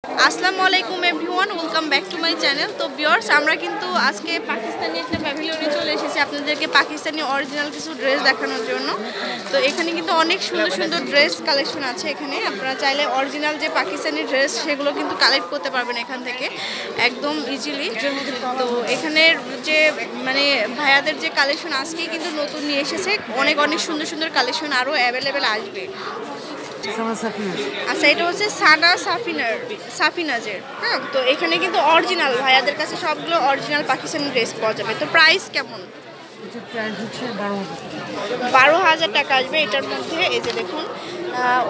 আসসালামু আলাইকুম everyone, welcome back to my channel. তো ভিউয়ার্স, আমরা কিন্তু আজকে পাকিস্তানি একটা প্যাভিলিয়নে চলে এসেছি আপনাদেরকে পাকিস্তানি অরিজিনাল কিছু ড্রেস দেখানোর জন্য। তো এখানে কিন্তু অনেক সুন্দর সুন্দর ড্রেস কালেকশন আছে। এখানে আপনারা চাইলে অরিজিনাল যে পাকিস্তানি ড্রেস সেগুলো কিন্তু কালেক্ট করতে পারবেন এখান থেকে একদম ইজিলি। তো এখানের যে মানে ভাইয়াদের যে কালেকশন আজকেই কিন্তু নতুন নিয়ে এসেছে, অনেক অনেক সুন্দর সুন্দর কালেকশন আরও অ্যাভেলেবেল আসবে। আচ্ছা, এটা হচ্ছে সানা সাফিনাজের। হ্যাঁ, তো এখানে কিন্তু অরিজিনাল ভাইয়াদের কাছে সবগুলো অরিজিনাল পাকিস্তানি ড্রেস পাওয়া যাবে। তো প্রাইস কেমন? 12,000 টাকা আসবে এটার মধ্যে। এই যে দেখুন,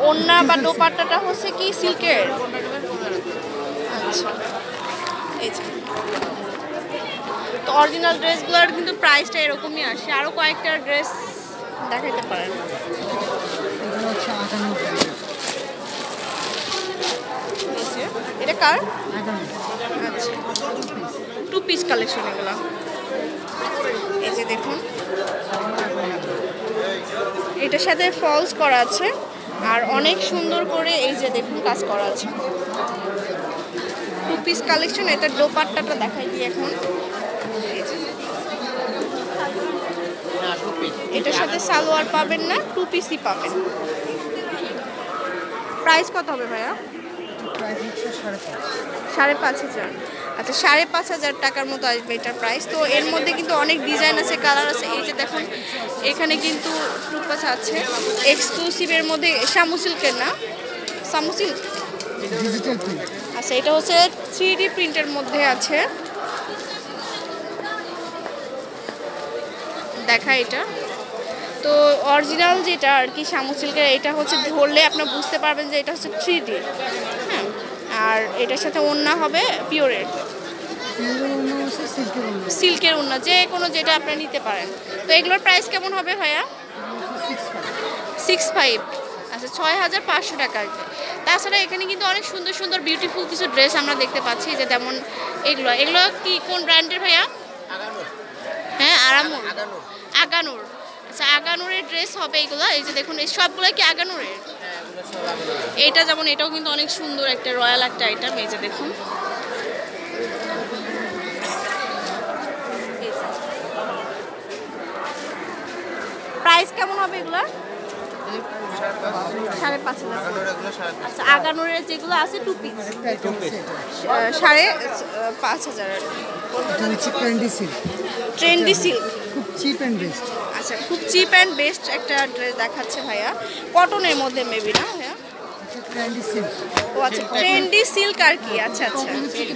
ওড়না বা দোপাট্টাটা হচ্ছে কি সিল্কের। আচ্ছা, এই যে তো অরিজিনাল ড্রেসগুলোর কিন্তু প্রাইসটা এরকমই আসে। আরও কয়েকটা ড্রেস দেখাতে পারেন। এটা কার? আচ্ছা, 2 পিস কালেকশন এগুলো। এই যে দেখুন, এটার সাথে ফলস করা আছে আর অনেক সুন্দর করে এই যে দেখুন কাজ করা আছে। 2 পিস কালেকশন। এটার দোপাট্টাটা দেখাই দিই এখন। এটার সাথে সালোয়ার পাবেন না, 2 পিসই পাবেন। প্রাইস কত হবে ভাইয়া? 5,500। আচ্ছা, 5,500 টাকার মতো আসবে এটার প্রাইস। তো এর মধ্যে কিন্তু অনেক ডিজাইন আছে, কালার আছে। এই যে দেখুন, এখানে কিন্তু টুপাস আছে এক্সক্লুসিভের মধ্যে। শামু সিল্কের না, শামু সিল্ক। আচ্ছা, এটা হচ্ছে 3D প্রিন্টের মধ্যে আছে। দেখা এটা তো অরিজিনাল যেটা আর কি শামু সিল্কের, এটা হচ্ছে ধরলে আপনার বুঝতে পারবেন যে এটা হচ্ছে 3D। হ্যাঁ, আর এটার সাথে ওড়না হবে পিওরের, সিল্কের ওড়না, যে কোনো যেটা আপনারা নিতে পারেন। তো এগুলোর প্রাইস কেমন হবে ভাইয়া? 6,500। আচ্ছা, 6,500 টাকা আসবে। তাছাড়া এখানে কিন্তু অনেক সুন্দর সুন্দর বিউটিফুল কিছু ড্রেস আমরা দেখতে পাচ্ছি, যে যেমন এগুলো কি কোন ব্র্যান্ডের ভাইয়া? হ্যাঁ, আগানুর। আচ্ছা, আগানুরের ড্রেস হবে এগুলো। এই যে দেখুন, এই সবগুলো কি আগানুরের? এইটা যেমন, এটাও কিন্তু অনেক সুন্দর একটা রয়্যাল একটা আইটেম। এই যে দেখুন, প্রাইস কেমন হবে এগুলো? 5,500। আচ্ছা, আগানুরের যেগুলো আছে 2 পিস 5,500। ট্রেন্ডি সিল্ক, খুব চিপ অ্যান্ড বেস্ট। আচ্ছা, খুব চিপ অ্যান্ড বেস্ট একটা ড্রেস দেখাচ্ছে ভাইয়া। কটনের মধ্যে মেবি না ভাইয়া? Trendy silk. ও আচ্ছা, ট্রেন্ডি সিল্ক আর কি। আচ্ছা আচ্ছা,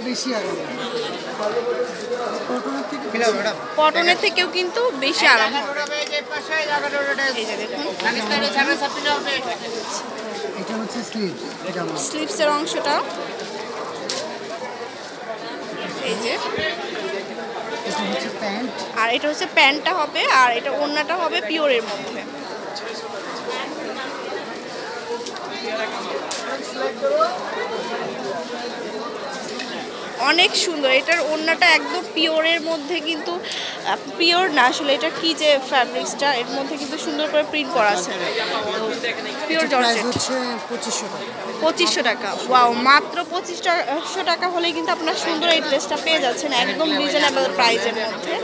বেশি আরাম, কটনের থেকেও কিন্তু বেশি আরাম হবে। এই যে দেখুন, এটা হচ্ছে স্লিভ, স্লিভসের অংশটা। এই যে এটা হচ্ছে প্যান্ট, আর এটা হচ্ছে প্যান্টটা হবে, আর এটা ওড়নাটা হবে পিওরের মধ্যে। অনেক সুন্দর। এটার ওড়নাটা একদম পিওরের মধ্যে, কিন্তু পিওর না আসলে, এটা কি যে ফ্যাব্রিক্সটা এর মধ্যে কিন্তু সুন্দর করে প্রিন্ট করা আছে। Pure georgette. হচ্ছে 2,500 টাকা। 2,500 টাকা। ওয়াও, মাত্র 2,500 টাকা হলেই কিন্তু আপনারা সুন্দর এই ড্রেসটা পেয়ে যাচ্ছেন একদম রিজনেবল প্রাইসের মধ্যে।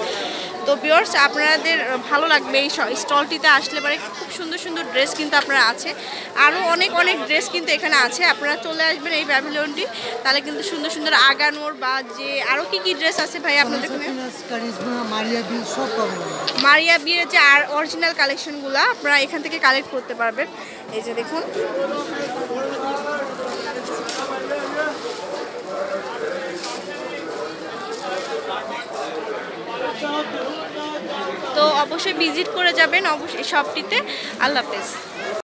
তো ভিউয়ার্স, আপনাদের ভালো লাগবে এই স্টলটিতে আসলে পরে। খুব সুন্দর সুন্দর ড্রেস কিন্তু আপনারা আছে, আরও অনেক অনেক ড্রেস কিন্তু এখানে আছে। আপনারা চলে আসবেন এই প্যাভিলিয়নটি, তাহলে কিন্তু সুন্দর সুন্দর আগানোর বা যে আরও কি কি ড্রেস আছে ভাই আপনাদের এখানে? মারিয়া বিয়ের যে আর অরিজিনাল কালেকশনগুলো আপনারা এখান থেকে কালেক্ট করতে পারবেন। এই যে দেখুন, তো অবশ্যই ভিজিট করে যাবেন অবশ্যই শপটিতে। আল্লাহ হাফেজ।